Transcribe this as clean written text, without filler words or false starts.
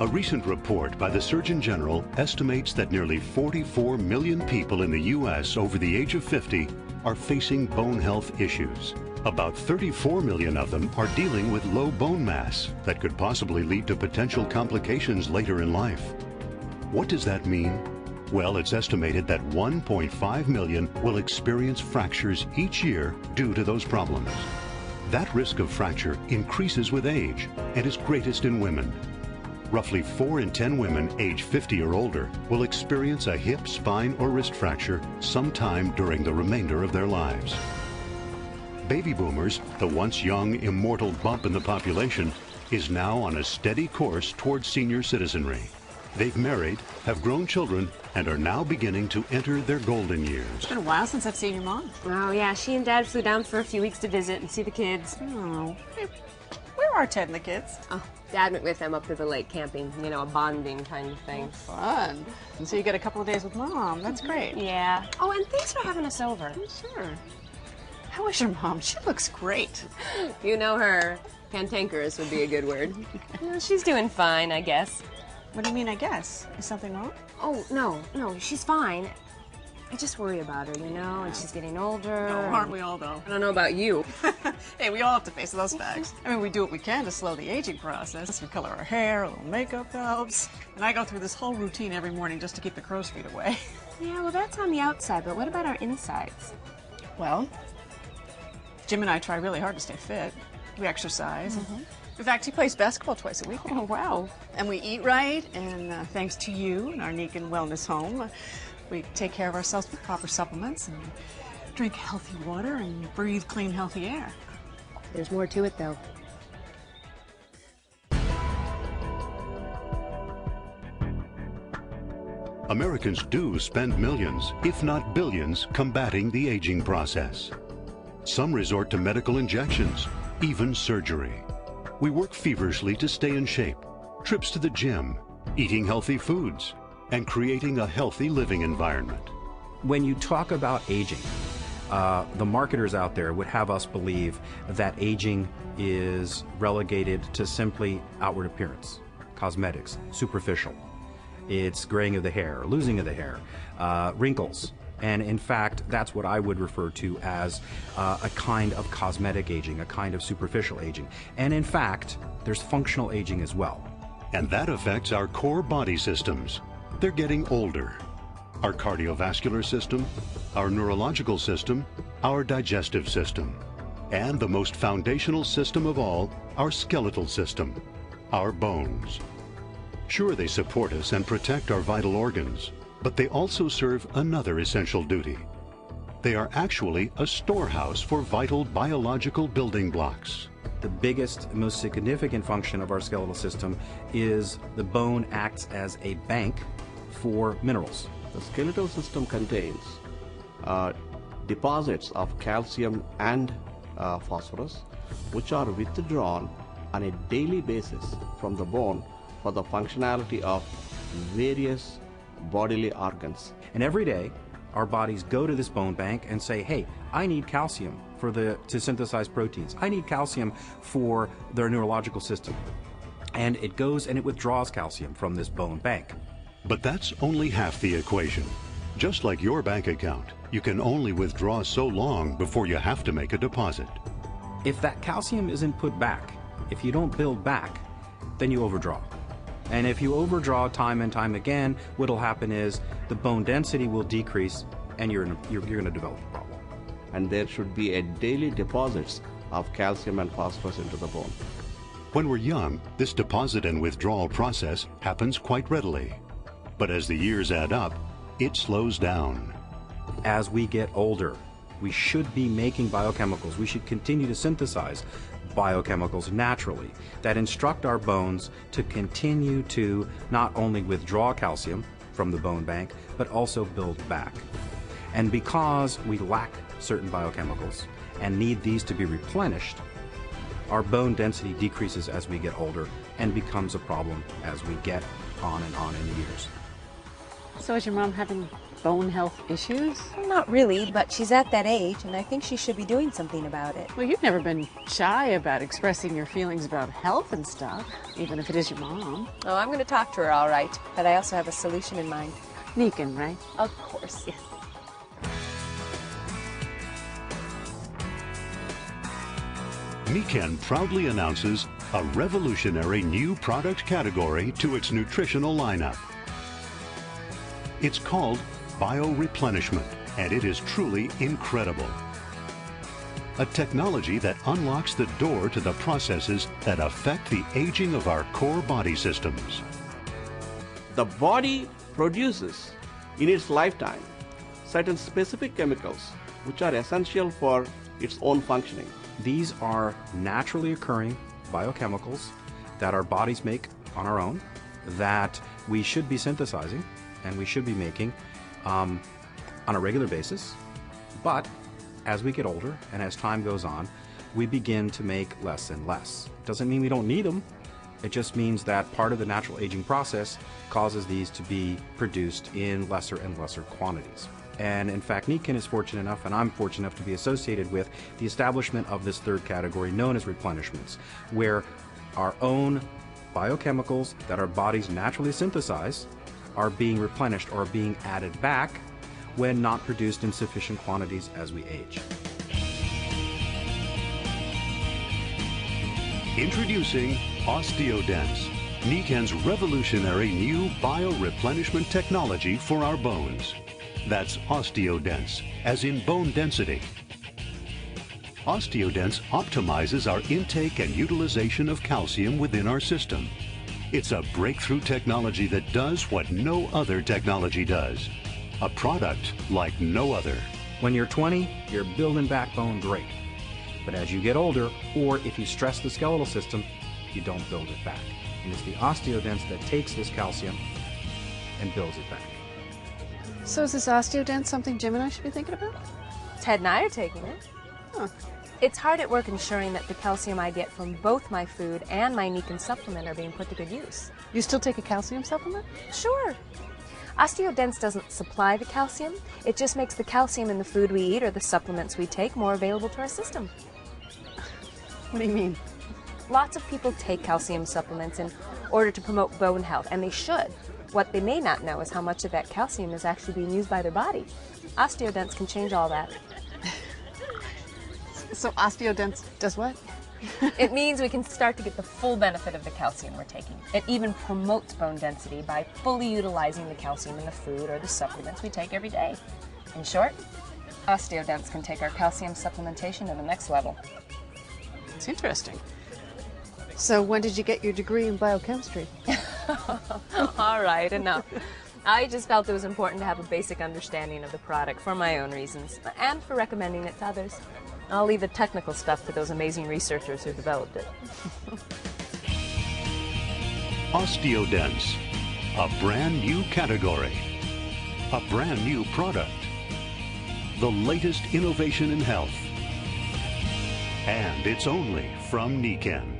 A recent report by the Surgeon General estimates that nearly 44 million people in the U.S. over the age of 50 are facing bone health issues. About 34 million of them are dealing with low bone mass that could possibly lead to potential complications later in life. What does that mean? Well, it's estimated that 1.5 million will experience fractures each year due to those problems. That risk of fracture increases with age and is greatest in women. Roughly 4 in 10 women age 50 or older will experience a hip, spine, or wrist fracture sometime during the remainder of their lives. Baby boomers, the once young, immortal bump in the population, is now on a steady course towards senior citizenry. They've married, have grown children, and are now beginning to enter their golden years. It's been a while since I've seen your mom. Oh, yeah, she and Dad flew down for a few weeks to visit and see the kids. Oh, hey, where are Ted and the kids? Oh, Dad went with them up to the lake camping, you know, a bonding kind of thing. Oh, fun. And so you get a couple of days with Mom. That's great. Yeah. Oh, and thanks for having us over. Sure. How is your mom? She looks great. You know her. Cantankerous would be a good word. Well, she's doing fine, I guess. What do you mean, I guess? Is something wrong? Oh, no, she's fine. I just worry about her, you know, and she's getting older. No, aren't we all, though? I don't know about you. Hey, we all have to face those facts. I mean, we do what we can to slow the aging process. We color our hair, a little makeup helps. And I go through this whole routine every morning just to keep the crow's feet away. Yeah, well, that's on the outside, but what about our insides? Well, Jim and I try really hard to stay fit. We exercise. In fact, he plays basketball twice a week. Oh, wow. And we eat right, and thanks to you and our Nikken Wellness Home, we take care of ourselves with proper supplements and drink healthy water and breathe clean, healthy air. There's more to it, though. Americans do spend millions, if not billions, combating the aging process. Some resort to medical injections, even surgery. We work feverishly to stay in shape, trips to the gym, eating healthy foods, and creating a healthy living environment. When you talk about aging, the marketers out there would have us believe that aging is relegated to simply outward appearance, cosmetics, superficial. It's graying of the hair, losing of the hair, wrinkles. And in fact, that's what I would refer to as a kind of cosmetic aging, a kind of superficial aging. And in fact, there's functional aging as well. And that affects our core body systems. They're getting older. Our cardiovascular system, our neurological system, our digestive system, and the most foundational system of all, our skeletal system, our bones. Sure, they support us and protect our vital organs, but they also serve another essential duty. They are actually a storehouse for vital biological building blocks. The biggest, most significant function of our skeletal system is the bone acts as a bank for minerals. The skeletal system contains deposits of calcium and phosphorus, which are withdrawn on a daily basis from the bone for the functionality of various bodily organs. And every day, our bodies go to this bone bank and say, hey, I need calcium to synthesize proteins. I need calcium for their neurological system. And it goes and it withdraws calcium from this bone bank. But that's only half the equation. Just like your bank account, you can only withdraw so long before you have to make a deposit. If that calcium isn't put back, if you don't build back, then you overdraw. And if you overdraw time and time again, what'll happen is the bone density will decrease and you're going to develop a problem. And there should be a daily deposits of calcium and phosphorus into the bone. When we're young, this deposit and withdrawal process happens quite readily. But as the years add up, it slows down. As we get older, we should be making biochemicals. We should continue to synthesize biochemicals naturally that instruct our bones to continue to not only withdraw calcium from the bone bank, but also build back. And because we lack certain biochemicals and need these to be replenished, our bone density decreases as we get older and becomes a problem as we get on and on in the years. So is your mom having bone health issues? Well, not really, but she's at that age, and I think she should be doing something about it. Well, you've never been shy about expressing your feelings about health and stuff, even if it is your mom. Oh, I'm going to talk to her, all right, but I also have a solution in mind. Nikken, right? Of course. Yeah. Nikken proudly announces a revolutionary new product category to its nutritional lineup. It's called bioreplenishment, and it is truly incredible. A technology that unlocks the door to the processes that affect the aging of our core body systems. The body produces in its lifetime certain specific chemicals which are essential for its own functioning. These are naturally occurring biochemicals that our bodies make on our own, that we should be synthesizing and we should be making on a regular basis. But as we get older and as time goes on, we begin to make less and less. Doesn't mean we don't need them. It just means that part of the natural aging process causes these to be produced in lesser and lesser quantities. And in fact, Nikken is fortunate enough, and I'm fortunate enough to be associated with the establishment of this third category known as replenishments, where our own biochemicals that our bodies naturally synthesize are being replenished or being added back when not produced in sufficient quantities as we age. Introducing Osteo Denx, Nikken's revolutionary new bioreplenishment technology for our bones. That's Osteo Denx, as in bone density. Osteo Denx optimizes our intake and utilization of calcium within our system. It's a breakthrough technology that does what no other technology does. A product like no other. When you're 20, you're building backbone great. But as you get older, or if you stress the skeletal system, you don't build it back. And it's the Osteo Denx that takes this calcium and builds it back. So is this Osteo Denx something Jim and I should be thinking about? Ted and I are taking it. Huh. It's hard at work ensuring that the calcium I get from both my food and my Nikken supplement are being put to good use. You still take a calcium supplement? Sure. Osteo Denx doesn't supply the calcium. It just makes the calcium in the food we eat or the supplements we take more available to our system. What do you mean? Lots of people take calcium supplements in order to promote bone health, and they should. What they may not know is how much of that calcium is actually being used by their body. Osteo Denx can change all that. So Osteo Denx does what? It means we can start to get the full benefit of the calcium we're taking. It even promotes bone density by fully utilizing the calcium in the food or the supplements we take every day. In short, Osteo Denx can take our calcium supplementation to the next level. It's interesting. So when did you get your degree in biochemistry? All right, enough. I just felt it was important to have a basic understanding of the product for my own reasons and for recommending it to others. I'll leave the technical stuff to those amazing researchers who developed it. Osteo Denx, a brand new category, a brand new product, the latest innovation in health, and it's only from Nikken.